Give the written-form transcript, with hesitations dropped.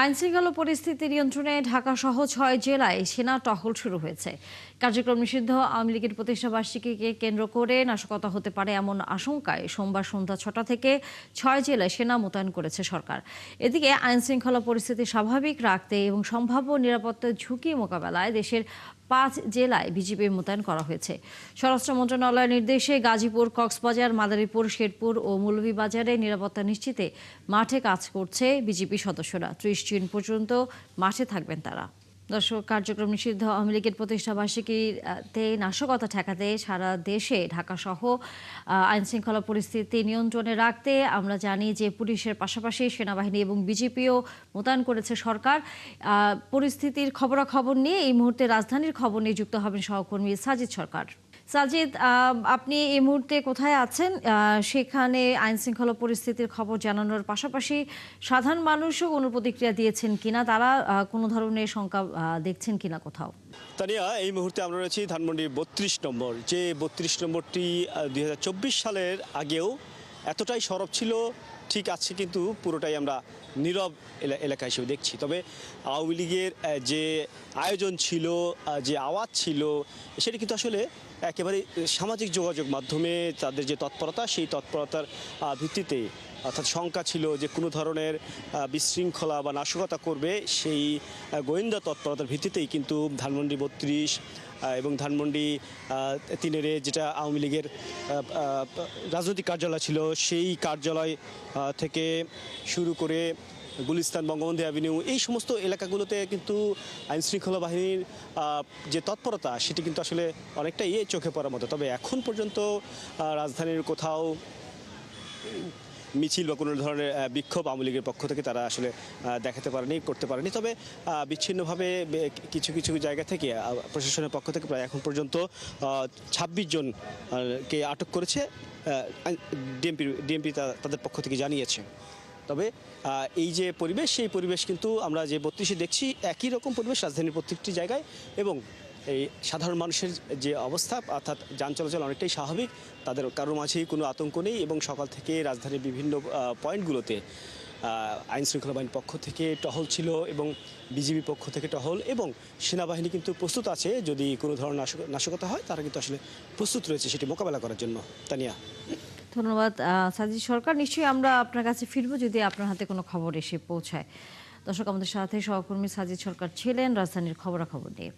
আইনশৃঙ্খলা পরিস্থিতি নিয়ন্ত্রণে ঢাকা সহ ৬ জেলায় সেনা টহল শুরু হয়েছে। কার্যক্রম নিষিদ্ধ আওয়ামী লীগের প্রতিষ্ঠাবার্ষিকীকে কেন্দ্র করে নাশকতা হতে পারে এমন আশঙ্কায় সোমবার সন্ধ্যা ৬টা থেকে ৬ জেলায় সেনা মোতায়েন করেছে সরকার। এদিকে আইনশৃঙ্খলা পরিস্থিতি স্বাভাবিক রাখতে এবং সম্ভাব্য নিরাপত্তার ঝুঁকি মোকাবেলায় দেশের ৫ জেলায় বিজিবি মোতায়েন করা হয়েছে। স্বরাষ্ট্র মন্ত্রণালয়ের নির্দেশে গাজীপুর, কক্সবাজার, মাদারীপুর, শেরপুর ও মৌলভীবাজারে নিরাপত্তা নিশ্চিতে মাঠে কাজ করছে বিজিবি সদস্যরা। ৩০ জুন পর্যন্ত মাঠে থাকবেন তারা। দর্শক, কার্যক্রম নিষিদ্ধ আওয়ামী লীগের প্রতিষ্ঠাবার্ষিকীতে নাশকতা ঠেকাতে সারা দেশে ঢাকাসহ আইনশৃঙ্খলা পরিস্থিতি নিয়ন্ত্রণে রাখতে আমরা জানি যে পুলিশের পাশাপাশি সেনাবাহিনী এবং বিজিপিও মোতায়েন করেছে সরকার। পরিস্থিতির খবরাখবর নিয়ে এই মুহূর্তে রাজধানীর খবর নিয়ে যুক্ত হবেন সহকর্মী সাজিদ সরকার। সাজিদ, আপনি এই মুহূর্তে কোথায় আছেন? সেখানে আইনশৃঙ্খলা পরিস্থিতির খবর জানানোর পাশাপাশি সাধারণ মানুষও কোনো প্রতিক্রিয়া দিয়েছেন কিনা, তারা কোনো ধরনের শঙ্কা দেখছেন কিনা কোথাও? তানিয়া, এই মুহূর্তে আমরা রয়েছি ধানমন্ডি ৩২ নম্বর, যে ৩২ নম্বরটি ২০২৪ সালের আগেও এতটাই সরব ছিল, ঠিক আছে, কিন্তু পুরোটাই আমরা নীরব এলাকা হিসেবে দেখছি। তবে আওয়ামী লীগের যে আয়োজন ছিল, যে আওয়াজ ছিল, সেটা কিন্তু আসলে একেবারে সামাজিক যোগাযোগ মাধ্যমে তাদের যে তৎপরতা, সেই তৎপরতার ভিত্তিতে, অর্থাৎ শঙ্কা ছিল যে কোনো ধরনের বিশৃঙ্খলা বা নাশকতা করবে, সেই গোয়েন্দা তৎপরতার ভিত্তিতেই কিন্তু ধানমন্ডি ৩২ এবং ধানমন্ডি ৩-এর যেটা আওয়ামী লীগের রাজনৈতিক কার্যালয় ছিল, সেই কার্যালয় থেকে শুরু করে গুলিস্তান, বঙ্গবন্ধু অ্যাভিনিউ, এই সমস্ত এলাকাগুলোতে কিন্তু আইনশৃঙ্খলা বাহিনীর যে তৎপরতা, সেটি কিন্তু আসলে অনেকটাই চোখে পড়ার মতো। তবে এখন পর্যন্ত রাজধানীর কোথাও মিছিল বা কোনো ধরনের বিক্ষোভ আওয়ামী লীগের পক্ষ থেকে তারা আসলে দেখাতে পারেনি, করতে পারেনি। তবে বিচ্ছিন্নভাবে কিছু কিছু জায়গা থেকে প্রশাসনের পক্ষ থেকে প্রায় এখন পর্যন্ত ২৬ জনকে আটক করেছে ডিএমপি তাদের পক্ষ থেকে জানিয়েছে। তবে এই যে পরিবেশ, সেই পরিবেশ কিন্তু আমরা যে ৩২-এ দেখছি একই রকম পরিবেশ রাজধানীর প্রত্যেকটি জায়গায়, এবং এই সাধারণ মানুষের যে অবস্থা, অর্থাৎ যান চলাচল অনেকটাই স্বাভাবিক, তাদের কারোর মাঝেই কোনো আতঙ্ক নেই। এবং সকাল থেকে রাজধানীর বিভিন্ন পয়েন্টগুলোতে আইনশৃঙ্খলা বাহিনীর পক্ষ থেকে টহল ছিল এবং বিজিবি পক্ষ থেকে টহল, এবং সেনাবাহিনী কিন্তু প্রস্তুত আছে, যদি কোনো ধরনের নাশকতা হয় তারা কিন্তু আসলে প্রস্তুত রয়েছে সেটি মোকাবেলা করার জন্য। তানিয়া, ধন্যবাদ সাজিদ সরকার। নিশ্চয়ই আমরা আপনার কাছে ফিরবো যদি আপনার হাতে কোনো খবর এসে পৌঁছায়। দর্শক, আমাদের সাথে সহকর্মী সাজিদ সরকার ছিলেন রাজধানীর খবরাখবর নিয়ে।